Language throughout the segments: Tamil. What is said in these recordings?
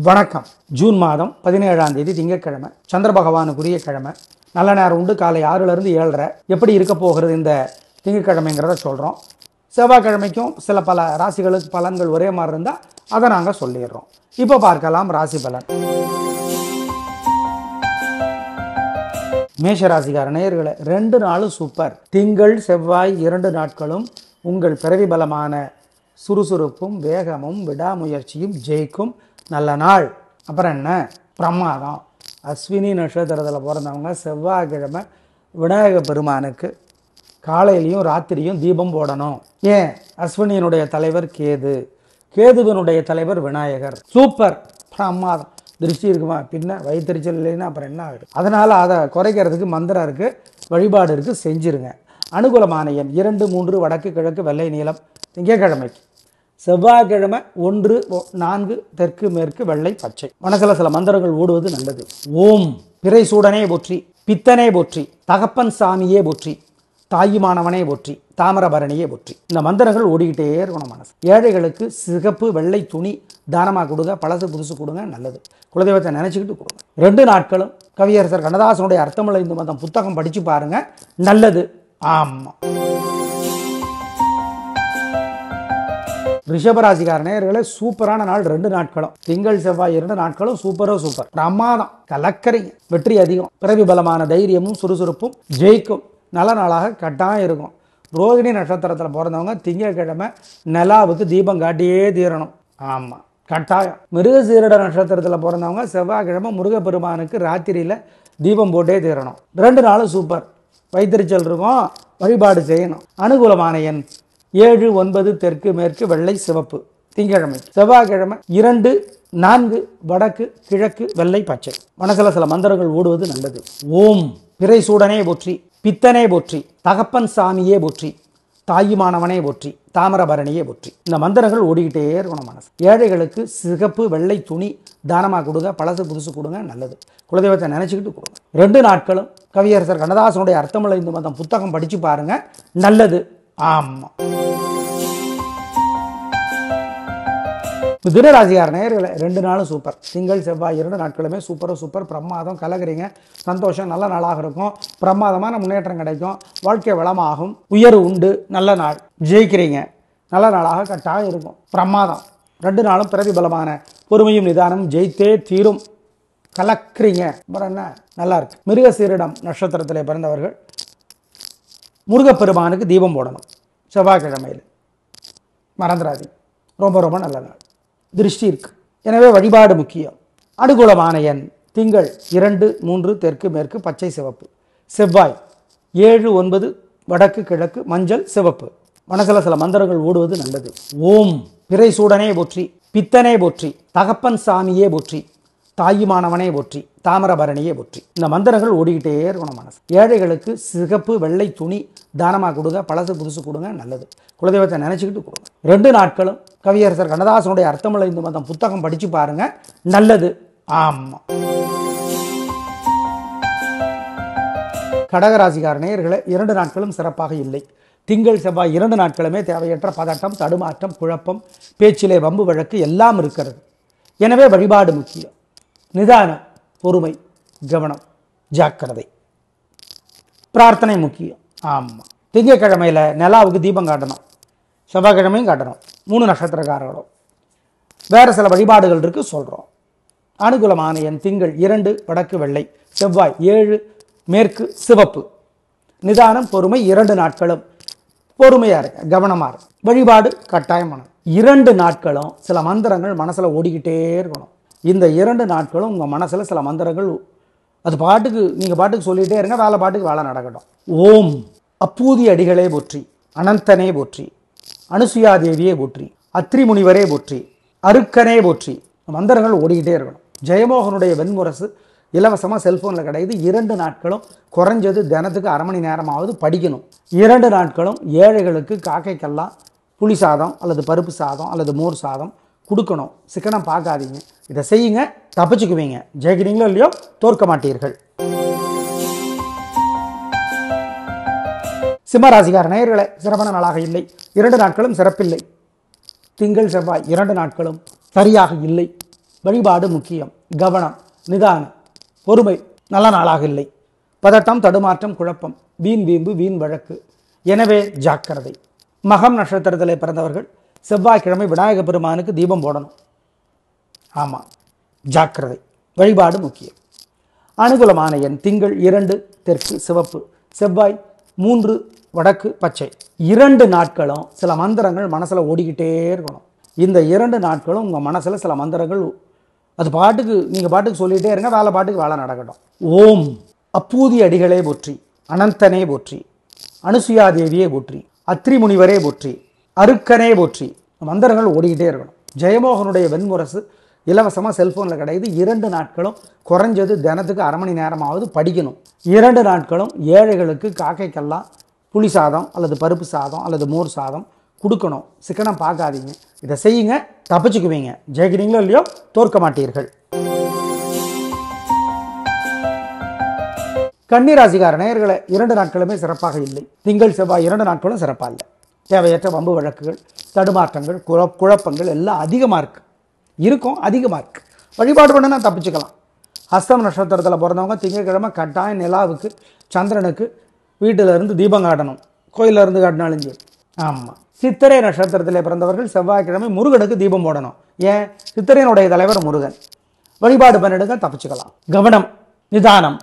வணக்கம். ஜூன் மாதம் 17ஆம் தேதி திங்கட்கிழமை, சந்திர பகவானுக்குரிய கிழமை. நல்ல நேரம் உண்டு. காலை 6லிருந்து 7:30. எப்படி இருக்க போகிறது இந்த திங்கட்கிழமைங்கிறத சொல்கிறோம். செவ்வாய்க்கிழமைக்கும் சில பல ராசிகளுக்கு பலன்கள் ஒரே மாதிரி இருந்தால் அதை நாங்கள் சொல்லிடுறோம். இப்போ பார்க்கலாம் ராசி பலன். மேஷ ராசிக்கார நேயர்களே, 2 நாளும் சூப்பர். திங்கள் செவ்வாய் 2 நாட்களும் உங்கள் பிறவி பலமான சுறுசுறுப்பும் வேகமும் விடாமுயற்சியும் ஜெயிக்கும் நல்ல நாள். அப்புறம் என்ன பிரமாதம். அஸ்வினி நட்சத்திரத்தில் பிறந்தவங்க செவ்வாய்க்கிழமை விநாயக பெருமானுக்கு காலையிலையும் ராத்திரியும் தீபம் போடணும். ஏன்? அஸ்வினியினுடைய தலைவர் கேது, கேதுவனுடைய தலைவர் விநாயகர். சூப்பர், பிரமாதம். திருஷ்டி இருக்குமா? பின்ன வயிற்றுச்சல் இல்லைன்னா அப்புறம் என்ன ஆகுது? அதனால் அதை குறைக்கிறதுக்கு மந்திரம் இருக்குது, வழிபாடு இருக்குது, செஞ்சுருங்க. அனுகூலமான எண் 2, 3 வடக்கு கிழக்கு வெள்ளை நீளம். திங்கட்கிழமைக்கு செவ்வாய்க்கிழமை 1, 4 தெற்கு மேற்கு வெள்ளை பச்சை. மனசில் சில மந்திரங்கள் ஓடுவது நல்லது. ஓம் பிறை சூடனே போற்றி, பித்தனே போற்றி, தகப்பன் சாமியே போற்றி, தாயுமானவனே போற்றி, தாமிரபரணியே போற்றி. இந்த மந்திரங்கள் ஓடிக்கிட்டே இருக்கணும் மனசு. ஏழைகளுக்கு சிகப்பு வெள்ளை துணி தானமாக கொடுங்க, பழசு புதுசு கொடுங்க, நல்லது. குலதெய்வத்தை நினைச்சுக்கிட்டு கொடுங்க. 2 நாட்களும் கவியரசர் கண்ணதாசனுடைய அர்த்தமுள்ள இந்து மதம் புத்தகம் படித்து பாருங்க, நல்லது. ஆமாம். ரிஷபராசிக்கார நேயர்களே, சூப்பரான நாள். 2 நாட்களும் திங்கள் செவ்வாய் 2 நாட்களும் சூப்பரோ சூப்பர், பிரமாதம். கலக்கரிங்க, வெற்றி அதிகம். பிறவி பலமான தைரியமும் சுறுசுறுப்பும் ஜெயிக்கும் நல்ல நாளாக கட்டாயம் இருக்கும். ரோகிணி நட்சத்திரத்தில் பிறந்தவங்க திங்கட்கிழமை நிலாவுக்கு தீபம் காட்டியே தீரணும். ஆமாம், கட்டாயம். மிருகசீரிட நட்சத்திரத்தில் பிறந்தவங்க செவ்வாய்க்கிழமை முருகப்பெருமானுக்கு ராத்திரியில் தீபம் போட்டே தீரணும். 2 நாளும் சூப்பர். வைத்தறிச்சல் இருக்கும், வழிபாடு செய்யணும். அனுகூலமான எண் 7, 9 தெற்கு மேற்கு வெள்ளை சிவப்பு. திங்கட்கிழமை செவ்வாய்க்கிழமை 2, 4 வடக்கு கிழக்கு வெள்ளை பச்சை. மனசில் சில மந்திரங்கள் ஓடுவது நல்லது. ஓம் பிறை சூடனே போற்றி, பித்தனே போற்றி, தகப்பன் சாமியே போற்றி, தாயுமானவனே போற்றி, தாமிரபரணியே போற்றி. இந்த மந்திரங்கள் ஓடிக்கிட்டே இருக்கணும் மனசு. ஏழைகளுக்கு சிகப்பு வெள்ளை துணி தானமாக கொடுங்க, பழசு புதுசு கொடுங்க, நல்லது. குலதெய்வத்தை நினைச்சுக்கிட்டு கொடுங்க. 2 நாட்களும் கவியரசர் கண்ணதாசனுடைய அர்த்தமுள்ள இந்து மதம் புத்தகம் படித்து பாருங்க, நல்லது. ஆமாம். மிதுனராசிக்கார நேயர்களே, 2 நாளும் சூப்பர். திங்கள் செவ்வாய் 2 நாட்களுமே சூப்பரோ சூப்பர், பிரமாதம். கலகுறீங்க, சந்தோஷம், நல்ல நாளாக இருக்கும். பிரமாதமான முன்னேற்றம் கிடைக்கும், வாழ்க்கை வளமாகும், உயர்வு உண்டு. நல்ல நாள், ஜெயிக்கிறீங்க, நல்ல நாளாக கட்டாயம் இருக்கும். பிரமாதம். 2 நாளும் பிறவி பலமான பொறுமையும் நிதானமும் ஜெயித்தே தீரும். கலக்குறீங்க. அப்புறம் என்ன, நல்லா இருக்கு. மிருகசீரிடம் நட்சத்திரத்தில் பிறந்தவர்கள் முருகப்பெருமானுக்கு தீபம் போடணும் செவ்வாய்க்கிழமையில், மறந்துடாதீங்க. ரொம்ப ரொம்ப நல்ல நாள், திருஷ்டி இருக்கு. எனவே வழிபாடு முக்கியம். அனுகூலமான எண் திங்கள் 2, 3 தெற்கு மேற்கு பச்சை சிவப்பு. செவ்வாய் 7, 9 வடக்கு கிழக்கு மஞ்சள் சிவப்பு. மனசில் சில மந்திரங்கள் ஓடுவது நல்லது. ஓம் பிறை சூடனே போற்றி, பித்தனே போற்றி, தகப்பன் சாமியே போற்றி, தாயுமானவனே போற்றி, தாமிரபரணியே போற்றி. இந்த மந்திரங்கள் ஓடிக்கிட்டே இருக்கணும் மனசு. ஏழைகளுக்கு சிகப்பு வெள்ளை துணி தானமாக கொடுங்க, பழசு புதுசு கொடுங்க, நல்லது. குலதெய்வத்தை நினைச்சுக்கிட்டு கொடுங்க. 2 நாட்களும் கவியரசர் கண்ணதாசனுடைய அர்த்தமுள்ள இந்து மதம் புத்தகம் படித்து பாருங்க, நல்லது. ஆமாம். கடகராசிக்கார நேயர்களே, 2 நாட்களும் சிறப்பாக இல்லை. திங்கள் செவ்வாய் 2 நாட்களுமே தேவையற்ற பதட்டம், தடுமாற்றம், குழப்பம், பேச்சிலே வம்பு வழக்கு எல்லாம் இருக்கிறது. எனவே வழிபாடு முக்கியம். நிதானம், பொறுமை, கவனம், ஜாக்கிரதை, பிரார்த்தனை முக்கியம். ஆமாம். திங்கட்கிழமையில் நிலாவுக்கு தீபம் காட்டணும், செவ்வாய்க்கிழமையும் காட்டணும். 3 நட்சத்திரக்காரர்களும் வேறு சில வழிபாடுகள் இருக்கு, சொல்கிறோம். அனுகூலமான எண் திங்கள் 2 வடக்கு வெள்ளை, செவ்வாய் 7 மேற்கு சிவப்பு. நிதானம், பொறுமை. 2 நாட்களும் பொறுமையாக இருங்க, கவனமாக இருக்கு. வழிபாடு கட்டாயமான. 2 நாட்களும் சில மந்திரங்கள் மனசில் ஓடிக்கிட்டே இருக்கணும். இந்த 2 நாட்களும் உங்கள் மனசில் சில மந்திரங்கள் அது பாட்டுக்கு நீங்கள் பாட்டுக்கு சொல்லிகிட்டே இருங்க, வேலை பாட்டுக்கு வேலை நடக்கட்டும். ஓம் அப்பூதி அடிகளே போற்றி, அனந்தனே போற்றி, அனுசுயாதேவியே போற்றி, அத்ரி முனிவரே போற்றி, அருக்கனே போற்றி. மந்திரங்கள் ஓடிக்கிட்டே இருக்கணும். ஜெயமோகனுடைய வெண்முரசு இலவசமாக செல்ஃபோனில் கிடையாது. 2 நாட்களும் குறைஞ்சது தினத்துக்கு 1/2 மணி நேரமாவது படிக்கணும். 2 நாட்களும் ஏழைகளுக்கு காக்கைக்கெல்லாம் புளி சாதம் அல்லது பருப்பு சாதம் அல்லது மோர் சாதம் கொடுக்கணும். சிக்கனம் பார்க்காதீங்க, இதை செய்யுங்க, தப்பிச்சுக்குவீங்க. ஜெயிக்கிறீங்களோ இல்லையோ, தோற்க மாட்டீர்கள். சிம்மராசிக்கார நேயர்களே, சிறப்பான நாளாக இல்லை. 2 நாட்களும் சிறப்பில்லை. திங்கள் செவ்வாய் 2 நாட்களும் சரியாக இல்லை. வழிபாடு முக்கியம். கவனம், நிதானம், பொறுமை. நல்ல நாளாக இல்லை. பதட்டம், தடுமாற்றம், குழப்பம், வீண் வீம்பு, வீண் வழக்கு. எனவே ஜாக்கிரதை. மகம் நட்சத்திரத்தில் பிறந்தவர்கள் செவ்வாய்க்கிழமை விநாயக பெருமானுக்கு தீபம் போடணும். ஆமாம், ஜாக்கிரதை. வழிபாடு முக்கியம். அனுகூலமான எண் திங்கள் 2 தெற்கு சிவப்பு, செவ்வாய் 3 வடக்கு பச்சை. 2 நாட்களும் சில மந்திரங்கள் மனசில் ஓடிக்கிட்டே இருக்கணும். இந்த 2 நாட்களும் உங்கள் மனசில் சில மந்திரங்கள் அது பாட்டுக்கு நீங்கள் பாட்டுக்கு சொல்லிகிட்டே இருங்க. வேலை பாட்டுக்கு வேலை நடக்கட்டும். ஓம் அப்பூதி அடிகளே போற்றி, அனந்தனே போற்றி, அனுசுயாதேவியே போற்றி, அத்ரி முனிவரே போற்றி, அருக்கனே போற்றி. மந்திரங்கள் ஓடிக்கிட்டே இருக்கணும். ஜெயமோகனுடைய வெண்முரசு இலவசமாக செல்ஃபோனில் கிடையாது. 2 நாட்களும் குறைஞ்சது தினத்துக்கு அரை மணி நேரமாவது படிக்கணும். 2 நாட்களும் ஏழைகளுக்கு காக்கைக்கெல்லாம் புளி சாதம் அல்லது பருப்பு சாதம் அல்லது மோர் சாதம் கொடுக்கணும். சிக்கனம் பார்க்காதீங்க. இதை செய்யுங்க, தப்பிச்சுக்குவீங்க. ஜெயிக்கிறீங்களோ இல்லையோ, தோற்க மாட்டீர்கள். கன்னிராசிக்கார நேயர்களை 2 நாட்களுமே சிறப்பாக இல்லை. திங்கள் செவ்வாய் 2 நாட்களும் சிறப்பாக இல்லை. தேவையற்ற வம்பு வழக்குகள், தடுமாற்றங்கள், குழப்பங்கள் எல்லாம் அதிகமாக இருக்கும். அதிகமாக இருக்கு. வழிபாடு பண்ணா தப்பிச்சுக்கலாம். ஹஸ்தம் நட்சத்திரத்தில் பிறந்தவங்க திங்கட்கிழமை கட்டாயம் நிலாவுக்கு சந்திரனுக்கு வீட்டில் இருந்து தீபம் காட்டணும். கோயிலில் இருந்து காட்டினாலும் சரி. ஆமாம். சித்திரை நட்சத்திரத்தில் பிறந்தவர்கள் செவ்வாய்க்கிழமை முருகனுக்கு தீபம் போடணும். ஏன்? சித்திரையினுடைய தலைவர் முருகன். வழிபாடு பண்ணிடுங்க, தப்பிச்சுக்கலாம். கவனம், நிதானம்,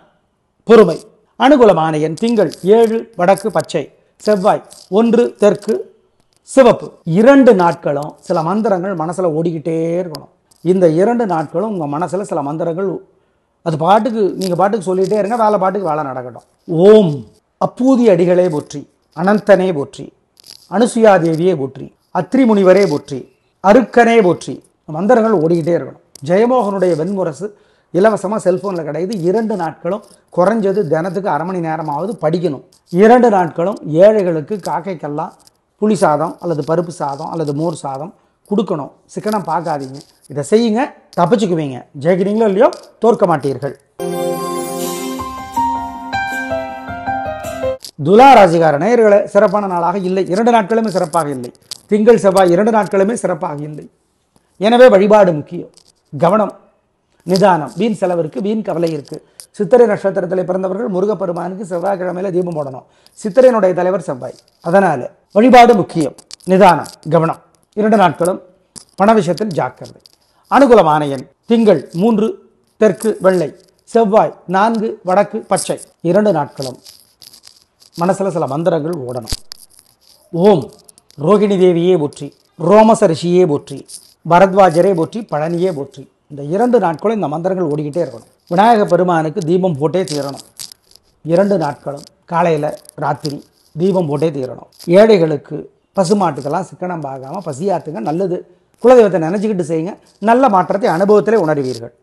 பொறுமை. அனுகூலமான எண் திங்கள் 7 வடக்கு பச்சை, செவ்வாய் 1 தெற்கு சிவப்பு. 2 நாட்களும் சில மந்திரங்கள் மனசில் ஓடிக்கிட்டே இருக்கணும். இந்த 2 நாட்களும் உங்கள் மனசில் சில மந்திரங்கள் அது பாட்டுக்கு நீங்கள் பாட்டுக்கு சொல்லிகிட்டே இருங்க. வேலை பாட்டுக்கு வேலை நடக்கட்டும். ஓம் அப்பூதி அடிகளே போற்றி, அனந்தனே போற்றி, அனுசுயாதேவியே போற்றி, அத்ரி முனிவரே போற்றி, அருக்கனே போற்றி. மந்திரங்கள் ஓடிக்கிட்டே இருக்கணும். ஜெயமோகனுடைய வெண்முரசு இலவசமாக செல்ஃபோனில் கிடையாது. 2 நாட்களும் குறைஞ்சது தினத்துக்கு அரை மணி நேரமாவது படிக்கணும். 2 நாட்களும் ஏழைகளுக்கு காக்கைக்கெல்லாம் புளி சாதம் அல்லது பருப்பு சாதம் அல்லது மோர் சாதம் கொடுக்கணும். சிக்கனம் பார்க்காதீங்க. இதை செய்யுங்க, தப்பிச்சுக்குவீங்க. ஜெயிக்கிறீங்களோ இல்லையோ, தோற்க மாட்டீர்கள். துலா ராசிக்கார நேயர்களை சிறப்பான நாளாக இல்லை. 2 நாட்களுமே சிறப்பாக இல்லை. திங்கள் செவ்வாய் 2 நாட்களுமே சிறப்பாக இல்லை. எனவே வழிபாடு முக்கியம். கவனம், நிதானம். வீண் செலவிற்கு, வீண் கவலை இருக்கு. சித்திரை நட்சத்திரத்தில் பிறந்தவர்கள் முருகப்பெருமானுக்கு செவ்வாய்க்கிழமையில தீபம் போடணும். சித்திரையினுடைய தலைவர் செவ்வாய். அதனால வழிபாடு முக்கியம். நிதானம், கவனம். 2 நாட்களும் பண விஷயத்தில் ஜாக்கிரதை. அனுகூலமான எண் திங்கள் 3 தெற்கு வெள்ளை, செவ்வாய் 4 வடக்கு பச்சை. 2 நாட்களும் மனசில் சில மந்திரங்கள் ஓடணும். ஓம் ரோகிணி தேவியே போற்றி, ரோமச ரிஷியே போற்றி, பரத்வாஜரே போற்றி, பழனியே போற்றி. இந்த 2 நாட்களும் இந்த மந்திரங்கள் ஓடிக்கிட்டே இருக்கணும். விநாயக பெருமானுக்கு தீபம் போட்டே தீரணும். 2 நாட்களும் காலையில் ராத்திரி தீபம் போட்டே தீரணும். ஏழைகளுக்கு பசுமாட்டுக்கெல்லாம் சிக்கனம் பார்க்காமல் பசியாத்துங்க. நல்லது. குலதெய்வத்தை நினைச்சுக்கிட்டு செய்யுங்க. நல்ல மாற்றத்தை அனுபவத்திலே உணர்வீர்கள்.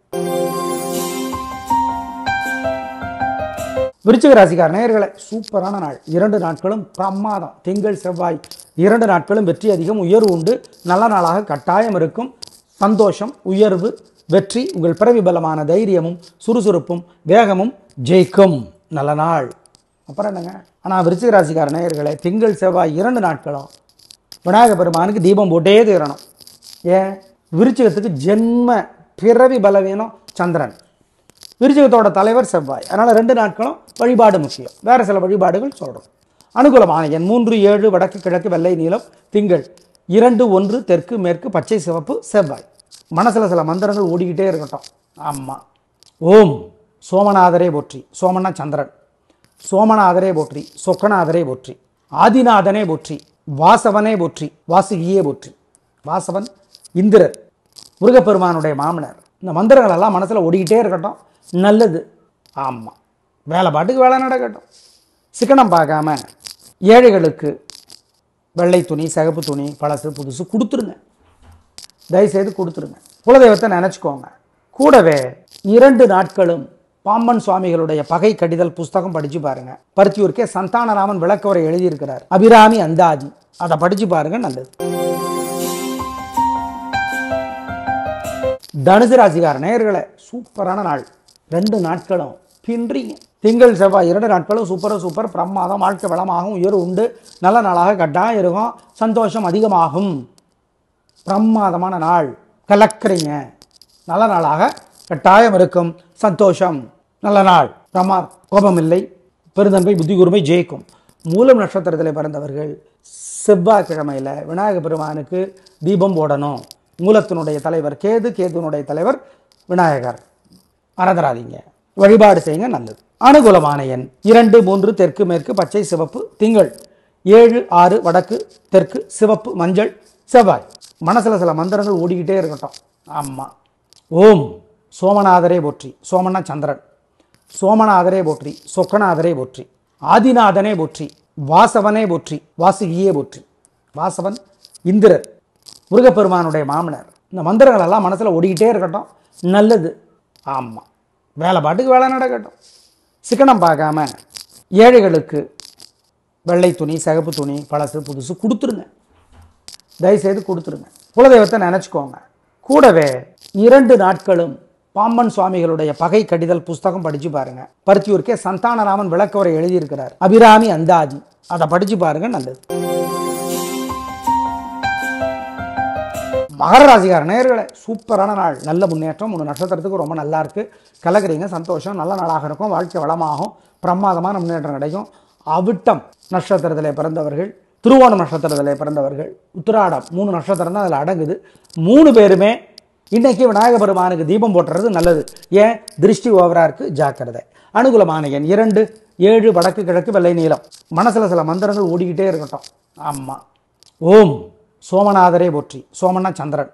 விருச்சிக ராசிக்கார நேயர்களை சூப்பரான நாள். 2 நாட்களும் பிரமாதம். திங்கள் செவ்வாய் 2 நாட்களும் வெற்றி அதிகம், உயர்வு உண்டு. நல்ல நாளாக கட்டாயம் இருக்கும். சந்தோஷம், உயர்வு, வெற்றி. உங்கள் பிறவி பலமான தைரியமும் சுறுசுறுப்பும் வேகமும் ஜெயிக்கும். நல்ல நாள். அப்புறம் என்னங்க? ஆனால் விருச்சிக ராசிக்கார நேயர்களை திங்கள் செவ்வாய் 2 நாட்களும் விநாயக பெருமானுக்கு தீபம் போட்டே தீரணும். ஏன்? விருச்சிகத்துக்கு ஜென்ம பிறவி பலவீனம் சந்திரன். விருச்சிகத்தோட தலைவர் செவ்வாய். அதனால் 2 நாட்களும் வழிபாடு முக்கியம். வேறு சில வழிபாடுகள் சொல்கிறோம். அனுகூலமான எண் 3 7 வடக்கு கிழக்கு வெள்ளை நீலம், திங்கள் 2 1 தெற்கு மேற்கு பச்சை சிவப்பு, செவ்வாய். மனசில் சில மந்திரங்கள் ஓடிக்கிட்டே இருக்கட்டும். ஆமாம். ஓம் சோமநாதரே போற்றி, சோமனா சந்திரன், சோமநாதரே போற்றி, சொக்கநாதரே போற்றி, ஆதிநாதனே போற்றி, வாசவனே போற்றி, வாசுகியே போற்றி. வாசவன் இந்திரர், முருகப்பெருமானுடைய மாமனர். இந்த மந்திரங்கள் எல்லாம் மனசில் ஓடிக்கிட்டே இருக்கட்டும். நல்லது. ஆமாம். வேலை பாட்டுக்கு வேலை நடக்கட்டும். சிக்கனம் பார்க்காம ஏழைகளுக்கு வெள்ளை துணி, சிகப்பு துணி, பழசு புதுசு கொடுத்துருங்க. தயவுசெய்து கொடுத்துருங்க. குலதெய்வத்தை நினச்சிக்கோங்க. கூடவே 2 நாட்களும் பாம்பன் சுவாமிகளுடைய பகை கடிதல் புஸ்தகம் படித்து பாருங்க. பருத்தியூருக்கே சந்தானராமன் விளக்கவரை எழுதியிருக்கிறார். அபிராமி அந்தாதி. அதை படித்து பாருங்க. நல்லது. தனுசு ராசிக்கார நேயர்களை சூப்பரான நாள். 2 நாட்களும் பின்றீங்க. திங்கள் செவ்வாய் 2 நாட்களும் சூப்பர் பிரமாதம். வாழ்க்கை வளமாகும், உயர்வு உண்டு. நல்ல நாளாக கட்டாயம் இருக்கும். சந்தோஷம் அதிகமாகும். பிரமாதமான நாள். கலக்கிறீங்க. நல்ல நாளாக கட்டாயம் இருக்கும். சந்தோஷம். நல்ல நாள். பிரமார் கோபமில்லை, பெருந்தன்மை, புத்தி கூர்மை ஜெயிக்கும். மூலம் நட்சத்திரத்தில் பிறந்தவர்கள் செவ்வாய்க்கிழமையில் விநாயக பெருமானுக்கு தீபம் போடணும். மூலத்தினுடைய தலைவர் கேது, கேதுனுடைய தலைவர் விநாயகர். மறந்துடாதீங்க, வழிபாடு செய்யுங்க, நல்லது. அனுகூலமான எண் 2, 3, தெற்கு மேற்கு, பச்சை சிவப்பு, திங்கள் 7, 6, வடக்கு தெற்கு, சிவப்பு மஞ்சள், செவ்வாய். மனசில் சில மந்திரங்கள் ஓடிக்கிட்டே இருக்கட்டும். ஆமாம். ஓம் சோமநாதரே போற்றி, சோமனா சந்திரன், சோமநாதரே போற்றி, சொக்கநாதரே போற்றி, ஆதிநாதனே போற்றி, வாசவனே போற்றி, வாசுகியே போற்றி. வாசவன் இந்திரர், முருகப்பெருமானுடைய மாமனர். இந்த மந்திரங்கள் எல்லாம் மனசில் ஓடிக்கிட்டே இருக்கட்டும், நல்லது. ஆமாம். வேலை பாட்டுக்கு வேலை நடக்கட்டும். சிக்கனம் பார்க்காம ஏழைகளுக்கு வெள்ளை துணி, சிகப்பு துணி, பழசு புதுசு கொடுத்துருங்க. தயவுசெய்து கொடுத்துருங்க. குலதெய்வத்தை நினச்சிக்கோங்க. கூடவே 2 நாட்களும் பாம்பன் சுவாமிகளுடைய பகை கடிதல் புஸ்தகம் படிச்சு பாருங்க. பருத்தியூருக்கே சந்தானராமன் விளக்கவரை எழுதியிருக்கிறார். அபிராமி அந்தாதி, அதை படிச்சு பாருங்க, நல்லது. மகர ராசிக்கார நேயர்களே, சூப்பரான நாள், நல்ல முன்னேற்றம். 3 நட்சத்திரத்துக்கு ரொம்ப நல்லா இருக்கு. கலக்கிறீங்க, சந்தோஷம், நல்ல நாளாக இருக்கும். வாழ்க்கை வளமாகும், பிரமாதமான முன்னேற்றம் கிடைக்கும். அவிட்டம் நட்சத்திரத்திலே பிறந்தவர்கள், திருவோணம் நட்சத்திரத்திலே பிறந்தவர்கள், உத்திராடம் 3 நட்சத்திரம் தான் அதில் அடங்குது. 3 பேருமே இன்னைக்கு விநாயக பெருமானுக்கு தீபம் போட்டுறது நல்லது. ஏன்? திருஷ்டி ஓவரா இருக்கு, ஜாக்கிரதை. அனுகூலமான எண் 2, 7, வடக்கு கிழக்கு, வெள்ளை நீளம். மனசில் சில மந்திரங்கள் ஓடிக்கிட்டே இருக்கட்டும். ஆமாம். ஓம் சோமநாதரே போற்றி, சோமனா சந்திரன்,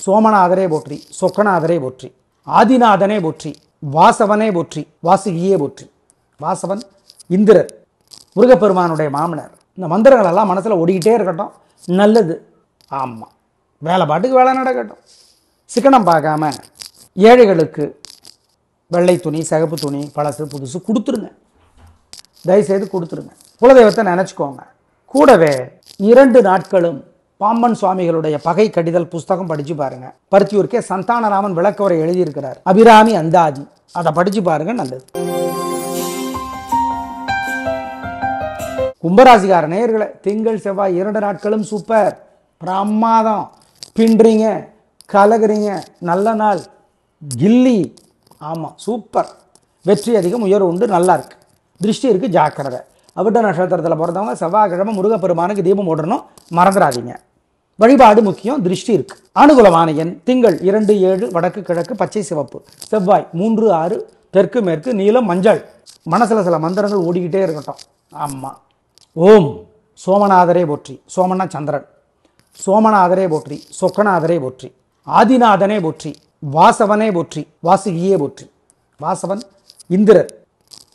சோமநாதரே போற்றி, சொக்கநாதரே போற்றி, ஆதிநாதனே போற்றி, வாசவனே போற்றி, வாசுகியே போற்றி. வாசவன் இந்திரர், முருகப்பெருமானுடைய மாமனர். இந்த மந்திரங்கள் எல்லாம் மனசில் ஓடிக்கிட்டே இருக்கட்டும், நல்லது. ஆமாம். வேலை பாட்டுக்கு வேலை நடக்கட்டும். சிக்கனம் பார்க்காம ஏழைகளுக்கு வெள்ளை துணி, சிகப்பு துணி, பழசு புதுசு கொடுத்துருங்க. தயவுசெய்து கொடுத்துருங்க. குலதெய்வத்தை நினச்சிக்கோங்க. கூடவே 2 நாட்களும் பாம்பன் சுவாமிகளுடைய பகை கடிதல் புஸ்தகம் படிச்சு பாருங்க. பருத்தியூருக்கே சந்தானராமன் விளக்கவரை எழுதியிருக்கிறார். அபிராமி அந்தாதி, அதை படிச்சு பாருங்க, நல்லது. கும்பராசிக்கார நேயர்களே, திங்கள் செவ்வாய் 2 நாட்களும் சூப்பர், பிரமாதம். பின்றீங்க, கலகுறீங்க, நல்ல நாள், கில்லி. ஆமாம், சூப்பர். வெற்றி அதிகம், உயர்வு உண்டு, நல்லா இருக்கு. திருஷ்டி இருக்கு, ஜாக்கிரதை. அவிட்ட நட்சத்திரத்தில் பிறந்தவங்க செவ்வாய்க்கிழமை முருகப்பெருமானுக்கு தீபம் போடணும், மறந்துடாதீங்க. வழிபாடு முக்கியம், திருஷ்டி இருக்கு. அனுகூலமான எண் திங்கள் 2, 7, வடக்கு கிழக்கு, பச்சை சிவப்பு, செவ்வாய் 3, 6, தெற்கு மேற்கு, நீலம் மஞ்சள். மனசில் சில மந்திரங்கள் ஓடிக்கிட்டே இருக்கட்டும். ஆமாம். ஓம் சோமநாதரே போற்றி, சோமனா சந்திரன், சோமநாதரே போற்றி, சொக்கநாதரே போற்றி, ஆதிநாதனே போற்றி, வாசவனே போற்றி, வாசுகியே போற்றி. வாசவன் இந்திரர்,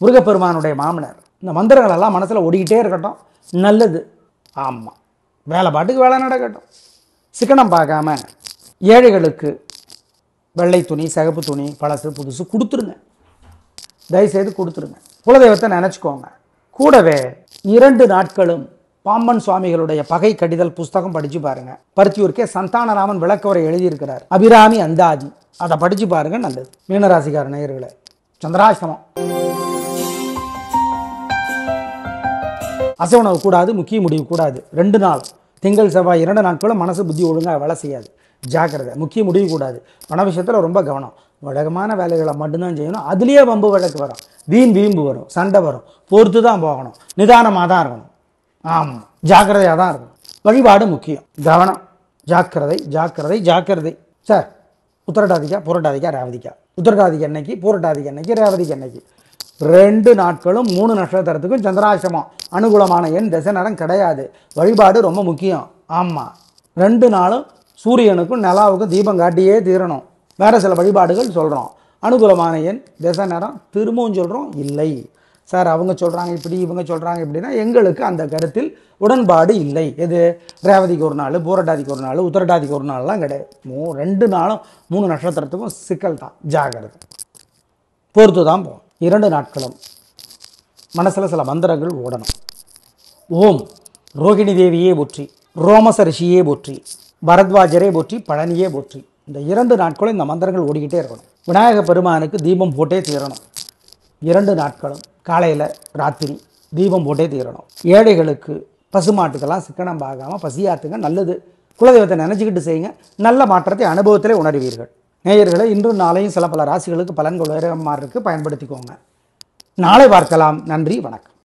முருகப்பெருமானுடைய மாமனர். இந்த மந்திரங்கள் எல்லாம் மனசில் ஓடிக்கிட்டே இருக்கட்டும், நல்லது. ஆமாம். வேலை பாட்டுக்கு வேலை நடக்கட்டும். சிக்கனம் பார்க்காம ஏழைகளுக்கு வெள்ளை துணி, சிகப்பு துணி, பழசு புதுசு கொடுத்துருங்க. தயவுசெய்து கொடுத்துருங்க. குலதெய்வத்தை நினச்சிக்கோங்க. கூடவே 2 நாட்களும் பாம்பன் சுவாமிகளுடைய பகை கடிதல் புஸ்தகம் படிச்சு பாருங்க. பருத்தியூருக்கே சந்தானராமன் விளக்கவரை எழுதியிருக்கிறார். அபிராமி அந்தாதி, அதை படிச்சு பாருங்க, நல்லது. மீனராசிக்கார நேயர்களே, சந்திராஷ்டமம். அசைவனவு கூடாது, முக்கிய முடிவு கூடாது. 2 நாள் திங்கள் செவ்வாய் 2 நாட்களும் மனசு புத்தி ஒழுங்காக வேலை செய்யாது, ஜாக்கிரதை. முக்கிய முடிவு கூடாது. பண விஷயத்தில் ரொம்ப கவனம். வழக்கமான வேலைகளை மட்டும்தான் செய்யணும். அதுலேயே வம்பு வழக்கு வரும், வீம்பு வரும், சண்டை வரும். பொறுத்து தான் போகணும், நிதானமாக தான் இருக்கணும். ஆமாம், ஜாக்கிரதையாக தான் இருக்கணும். வழிபாடு முக்கியம், கவனம், ஜாக்கிரதை, ஜாக்கிரதை, ஜாக்கிரதை. சார், உத்திரட்டாதிக்கா, புரட்டாதிக்கா, ரேவதிக்கா? உத்திரட்டாதிக்கு அன்னைக்கு, பூரட்டாதிக்கு அன்னைக்கு, ரேவதிக்கு அன்னைக்கு 2 நாட்களும் 3 நட்சத்திரத்துக்கும் சந்திராசிரமம். அனுகூலமான எண் திசை நேரம் கிடையாது. வழிபாடு ரொம்ப முக்கியம். ஆமாம். 2 நாளும் சூரியனுக்கும் நிலாவுக்கும் தீபம் காட்டியே தீரணும். வேறு சில வழிபாடுகள் சொல்கிறோம். அனுகூலமான எண் திசை நேரம் திரும்பவும் சொல்கிறோம் இல்லை. சார், அவங்க சொல்கிறாங்க இப்படி, இவங்க சொல்கிறாங்க இப்படின்னா எங்களுக்கு அந்த கருத்தில் உடன்பாடு இல்லை. எது? ரேவதிக்கு ஒரு நாள், பூரட்டாதிக்கு ஒரு நாள், உத்திரட்டாதிக்கு ஒரு நாள்லாம் கிடையாது. 2 நாளும் 3 நட்சத்திரத்துக்கும் சிக்கல் தான், ஜாகிரதை. பொறுத்து தான் போகும். 2 நாட்களும் மனசில் சில மந்திரங்கள் ஓடணும். ஓம் ரோகிணி தேவியே போற்றி, ரோமச ரிஷியே போற்றி, பரத்வாஜரே போற்றி, பழனியே போற்றி. இந்த 2 நாட்களும் இந்த மந்திரங்கள் ஓடிக்கிட்டே இருக்கணும். விநாயக பெருமானுக்கு தீபம் போட்டே தீரணும். 2 நாட்களும் காலையில் ராத்திரி தீபம் போட்டே தீரணும். ஏழைகளுக்கு பசுமாட்டுக்கெல்லாம் சிக்கனம் பார்க்காமல் பசியாத்துங்க, நல்லது. குலதெய்வத்தை நினச்சிக்கிட்டு செய்யுங்க, நல்ல மாற்றத்தை அனுபவத்திலே உணர்வீர்கள். நேயர்களை இன்றும் நாளையும் சில பல ராசிகளுக்கு பலன்கள் வேறு மாதிரி இருக்குது, பயன்படுத்திக்கோங்க. நாளை பார்க்கலாம். நன்றி, வணக்கம்.